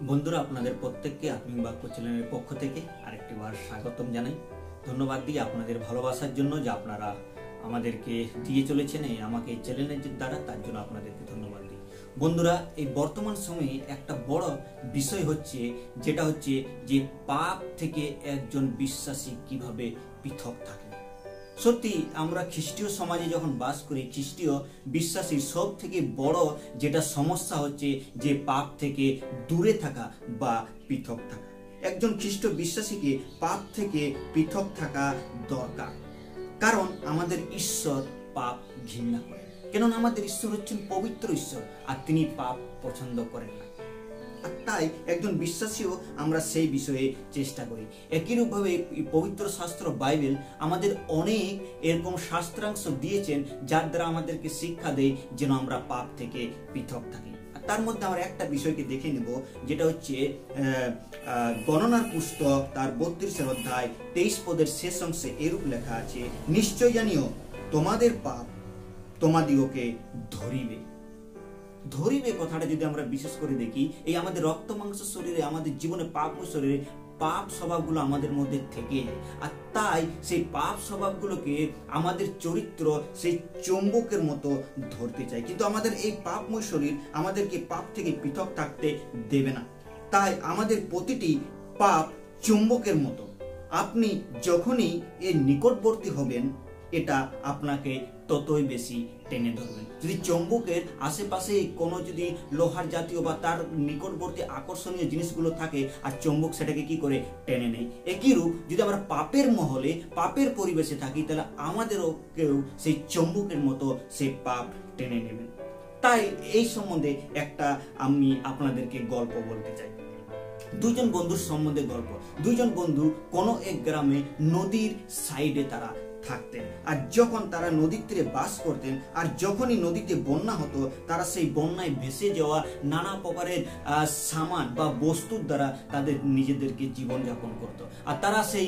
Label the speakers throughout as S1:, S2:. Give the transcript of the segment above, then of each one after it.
S1: বন্ধুরা, আপনাদের প্রত্যেককে আত্মিক বাক্য চ্যানেলের পক্ষ থেকে আরেকটিবার স্বাগতম জানাই। ধন্যবাদ দিই আপনাদের ভালোবাসার জন্য, যা আপনারা আমাদেরকে দিয়ে চলেছেন আমাকে এই চ্যানেলের দ্বারা, তার জন্য আপনাদেরকে ধন্যবাদ দিই। বন্ধুরা, এই বর্তমান সময়ে একটা বড় বিষয় হচ্ছে, যেটা হচ্ছে যে পাপ থেকে একজন বিশ্বাসী কিভাবে পৃথক থাকে। সত্যি আমরা খ্রিস্টীয় সমাজে যখন বাস করি, খ্রিস্টীয় বিশ্বাসীর সব থেকে বড় যেটা সমস্যা হচ্ছে যে পাপ থেকে দূরে থাকা বা পৃথক থাকা। একজন খ্রিস্ট বিশ্বাসীকে পাপ থেকে পৃথক থাকা দরকার, কারণ আমাদের ঈশ্বর পাপ ঘৃণা করেন। কেননা আমাদের ঈশ্বর হচ্ছেন পবিত্র ঈশ্বর, আর তিনি পাপ পছন্দ করেন না। আর তাই একজন বিশ্বাসীও আমরা সেই বিষয়ে চেষ্টা করি। একই রূপভাবে পবিত্র শাস্ত্র বাইবেল আমাদের অনেক এরকম শাস্ত্রাংশ দিয়েছেন, যার দ্বারা আমাদেরকে শিক্ষা দেয় যেন আমরা পাপ থেকে পৃথক থাকি। আর তার মধ্যে আমরা একটা বিষয়কে দেখে নেব, যেটা হচ্ছে গণনার পুস্তক তার 32 অধ্যায় 23 পদের শেষ অংশে এরূপ লেখা আছে, নিশ্চয় জানিও তোমাদের পাপ তোমাদিগকে ধরিবে। ধরিবে কথাটা যদি আমরা বিশেষ করে দেখি, এই আমাদের রক্ত মাংস শরীরে, আমাদের জীবনে পাপ শরীরে পাপ স্বভাবগুলো আমাদের মধ্যে থেকে যায়। আর তাই সেই পাপ স্বভাবগুলোকে আমাদের চরিত্র সেই চুম্বকের মতো ধরতে চায়, কিন্তু আমাদের এই পাপময় শরীর আমাদেরকে পাপ থেকে পৃথক থাকতে দেবে না। তাই আমাদের প্রতিটি পাপ চুম্বকের মতো, আপনি যখনই এর নিকটবর্তী হবেন, এটা আপনাকে ততই বেশি টেনে ধরবেন। যদি চুম্বকের আশেপাশে কোনো যদি লোহার জাতীয় বা তার নিকটবর্তী আকর্ষণীয় জিনিসগুলো থাকে, আর চুম্বক সেটাকে কি করে টেনে নেয়, একই রূপ যদি আমরা পাপের মহলে পাপের পরিবেশে থাকি, তাহলে আমাদেরও কেউ সেই চুম্বকের মতো সেই পাপ টেনে নেবেন। তাই এই সম্বন্ধে একটা আমি আপনাদেরকে গল্প বলতে চাই। দুইজন বন্ধুর সম্বন্ধে গল্প। দুইজন বন্ধু কোনো এক গ্রামে নদীর সাইডে তারা থাকতেন, আর যখন তারা নদীর তীরে বাস করতেন, আর যখনই নদীতে বন্যা হতো, তারা সেই বন্যায় ভেসে যাওয়া নানা প্রকারের সামান বা বস্তুর দ্বারা তাদের নিজেদেরকে জীবনযাপন করত। আর তারা সেই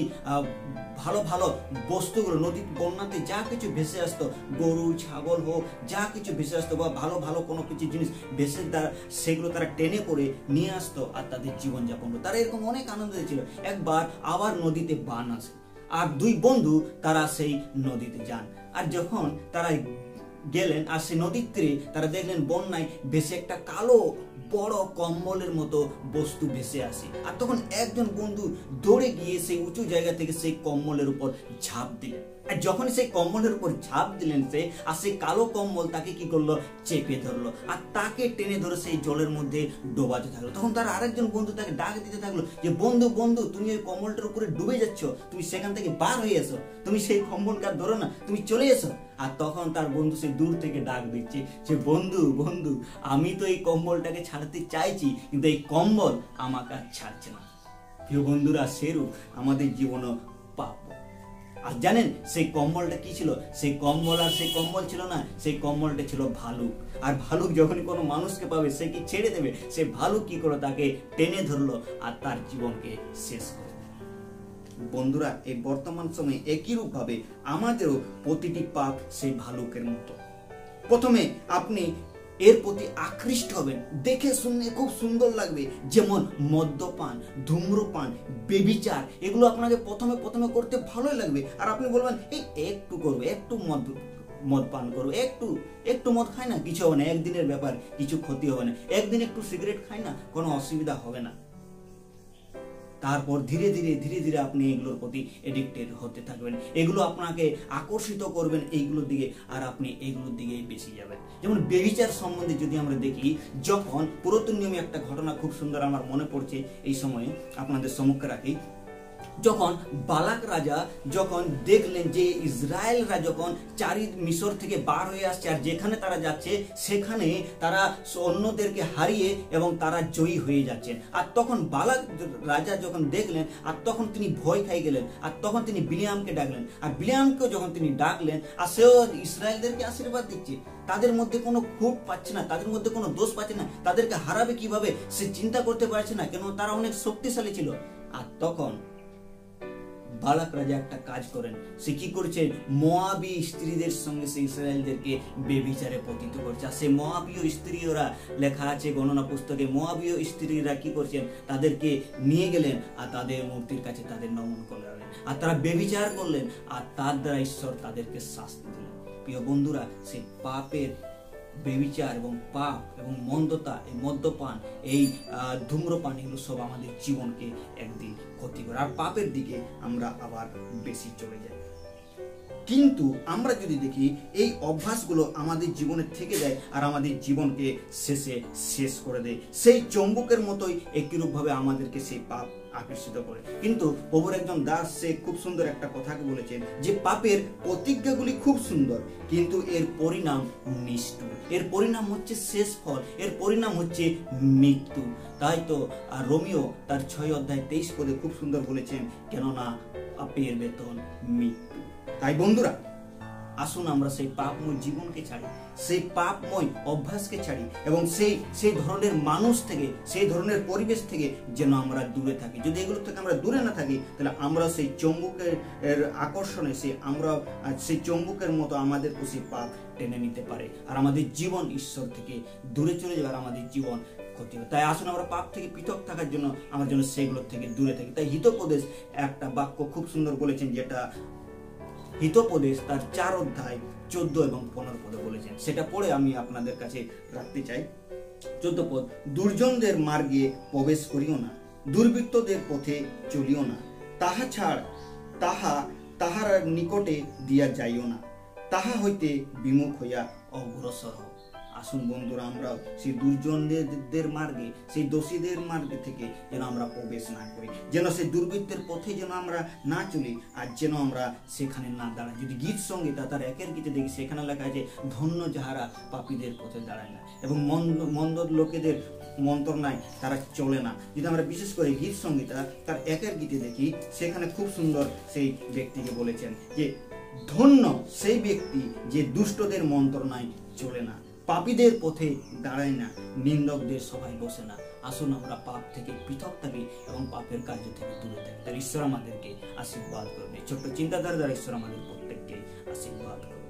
S1: ভালো ভালো বস্তুগুলো, নদীর বন্যাতে যা কিছু ভেসে আসতো, গরু ছাগল হোক, যা কিছু ভেসে আসতো বা ভালো ভালো কোনো কিছু জিনিস ভেসে দ্বারা সেগুলো তারা টেনে করে নিয়ে আসতো, আর তাদের জীবনযাপন করতো। তারা এরকম অনেক আনন্দ ছিল। একবার আবার নদীতে বান আসে, আর দুই বন্ধু তারা সেই নদীতে যান। আর যখন তারা গেলেন, আর সেই নদীর তীরে তারা দেখলেন বন্যায় ভেসে একটা কালো বড় কম্বলের মতো বস্তু ভেসে আসে। আর তখন একজন বন্ধু দৌড়ে গিয়ে সেই উঁচু জায়গা থেকে সেই কম্বলের উপর ঝাঁপ দিলেন। আর যখন সেই কম্বলের উপর ঝাঁপ দিলেন সে, আর সেই কালো কম্বল তাকে কি করলো, চেপে ধরলো, আর তাকে টেনে ধরে সেই জলের মধ্যে ডোবাতে থাকলো। তখন তার আরেকজন বন্ধু তাকে ডাক দিতে থাকলো যে, বন্ধু বন্ধু, তুমি ওই কম্বলটার উপরে ডুবে যাচ্ছ, তুমি সেখান থেকে বার হয়ে এসো, তুমি সেই কম্বলটা ধরো না, তুমি চলে এসো। আর তখন তার বন্ধু সে দূর থেকে ডাক দিচ্ছে যে, বন্ধু বন্ধু, আমি তো এই কম্বলটাকে ছাড়তে চাইছি, কিন্তু এই কম্বল আমাকে আর ছাড়ছে না। প্রিয় বন্ধুরা, সেরূপ আমাদের জীবনও পাপ। আর জানেন সেই কম্বলটা কি ছিল? সেই কম্বল আর সেই কম্বল ছিল না, সেই কম্বলটা ছিল ভালুক। আর ভালুক যখনই কোনো মানুষকে পাবে, সে কি ছেড়ে দেবে? সে ভালুক কি করলো, তাকে টেনে ধরলো আর তার জীবনকে শেষ করলো। বন্ধুরা, এই বর্তমান সময়ে একই রূপ ভাবে আমাদেরও প্রতিটি পাপ সেই ভালুকের মতো। প্রথমে আপনি এর প্রতি আকৃষ্ট হবেন, দেখে শুনে খুব সুন্দর লাগবে, যেমন মদ্যপান, ধূম্রপান, বেবিচার, এগুলো আপনাকে প্রথমে প্রথমে করতে ভালোই লাগবে। আর আপনি বলবেন, এই একটু করবো, একটু মদ পান করবো, একটু মদ খাই না, কিছু হবে না, একদিনের ব্যাপার, কিছু ক্ষতি হবে না, একদিন একটু সিগারেট খাই না, কোনো অসুবিধা হবে না। তারপর ধীরে ধীরে ধীরে ধীরে আপনি এগুলোর প্রতি এডিক্টেড হতে থাকবেন, এগুলো আপনাকে আকর্ষিত করবেন এইগুলোর দিকে, আর আপনি এইগুলোর দিকে বেশি যাবেন। যেমন বেবিচার সম্বন্ধে যদি আমরা দেখি, যখন পুরাতন নিয়মে একটা ঘটনা খুব সুন্দর আমার মনে পড়ছে, এই সময়ে আপনাদের সম্মুখে রাখি। যখন বালাক রাজা যখন দেখলেন যে ইসরায়েলরা যখন মিশর থেকে বার হয়ে আসছে, আর যেখানে তারা যাচ্ছে সেখানে তারা অন্যদেরকে হারিয়ে এবং তারা জয়ী হয়ে যাচ্ছেন, আর তখন বালাক রাজা যখন দেখলেন, আর তখন তিনি ভয় খাই গেলেন, আর তখন তিনি বিলিয়ামকে ডাকলেন। আর বিলিয়ামকেও যখন তিনি ডাকলেন, আর সেও ইসরায়েলদেরকে আশীর্বাদ দিচ্ছে, তাদের মধ্যে কোনো খুঁত পাচ্ছে না, তাদের মধ্যে কোনো দোষ পাচ্ছে না, তাদেরকে হারাবে কিভাবে সে চিন্তা করতে পারছে না, কেন তারা অনেক শক্তিশালী ছিল। আর তখন বালাক রাজা একটা কাজ করেন, সে কি করছে, মোয়াবী স্ত্রীদের সঙ্গে সে ইসরায়েলদেরকে বেবিচারে পতিত করছে। আর সেই মোয়াবীয় স্ত্রীরা, লেখা আছে গণনা পুস্তকে, মোয়াবীয় স্ত্রীরা কি করছেন, তাদেরকে নিয়ে গেলেন আর তাদের মূর্তির কাছে তাদের নমন করলেন, আর তারা বেবিচার করলেন, আর তার দ্বারা ঈশ্বর তাদেরকে শাস্তি দিলেন। প্রিয় বন্ধুরা, সেই পাপের, বেবিচার এবং পাপ এবং মন্দতা, এই মদ্যপান, এই ধূম্রপান, এগুলো সব আমাদের জীবনকে একদিন ক্ষতি করে, আর পাপের দিকে আমরা আবার বেশি চলে যাই। কিন্তু আমরা যদি দেখি এই অভ্যাসগুলো আমাদের জীবনে থেকে যায় আর আমাদের জীবনকে শেষ করে দেয়, সেই চম্বুকের মতোই একইরূপভাবে আমাদেরকে সেই পাপ আকর্ষিত করে। কিন্তু প্রভুর একজন দাস সে খুব সুন্দর একটা কথাকে বলেছেন যে পাপের প্রতিজ্ঞাগুলি খুব সুন্দর, কিন্তু এর পরিণাম নিষ্ঠুর, এর পরিণাম হচ্ছে শেষ ফল, এর পরিণাম হচ্ছে মৃত্যু। তাই তো রোমিও তার 6:23 খুব সুন্দর বলেছেন, কেননা পাপের বেতন মৃত্যু। তাই বন্ধুরা, আসুন আমরা সেই পাপময় জীবনকে ছাড়ি, সেই পাপময় অভ্যাসকে ছাড়ি, এবং সেই ধরনের মানুষ থেকে, সেই ধরনের পরিবেশ থেকে যেন আমরা দূরে থাকি। যদি এগুলো থেকে আমরা দূরে না থাকি, তাহলে আমরা সেই চম্বুকের আকর্ষণে সেই চম্বুকের মতো আমাদেরকে সেই পাপ টেনে নিতে পারে, আর আমাদের জীবন ঈশ্বর থেকে দূরে চলে যাবে, আর আমাদের জীবন ক্ষতি হবে। তাই আসুন আমরা পাপ থেকে পৃথক থাকার জন্য আমার জন্য সেগুলোর থেকে দূরে থাকি। তাই হিতোপদেশ একটা বাক্য খুব সুন্দর বলেছেন, যেটা হিতোপদেশ তার 4:14 এবং 15 বলেছেন, সেটা পড়ে আমি আপনাদের কাছে রাখতে চাই। 14 পদ, দুর্জনদের মার্গে প্রবেশ করিও না, দুর্বৃত্তদের পথে চলিও না, তাহার নিকটে দিয়া যাইও না, তাহা হইতে বিমুখ হইয়া অগ্রসর হও। আসুন বন্ধুরা, আমরা সেই দুর্জনদের মার্গে, সেই দোষীদের মার্গে থেকে যেন আমরা প্রবেশ না করি, যেন সেই দুর্বৃত্তের পথে যেন আমরা না চলি, আর যেন আমরা সেখানে না দাঁড়াই। যদি গীত সংগীতা তার 1 গীতে দেখি, সেখানে লেখা আছে, ধন্য যাহারা পাপীদের পথে দাঁড়ায় না এবং মন্দ লোকেদের মন্ত্রণায় তারা চলে না। যদি আমরা বিশেষ করে গীত সংগীতা তার 1 গীতে দেখি, সেখানে খুব সুন্দর সেই ব্যক্তিকে বলেছেন যে ধন্য সেই ব্যক্তি যে দুষ্টদের মন্ত্রণায় চলে না, পাপীদের পথে দাঁড়ায় না, নিন্দকদের সভায় বসে না। আসুন আমরা পাপ থেকে পৃথক থাকি এবং পাপের কার্য থেকে দূরে থাকি। তাই ঈশ্বর আমাদেরকে আশীর্বাদ করবে। ছোট্ট চিন্তাধারা দ্বারা ঈশ্বর আমাদের প্রত্যেককে আশীর্বাদ করবে।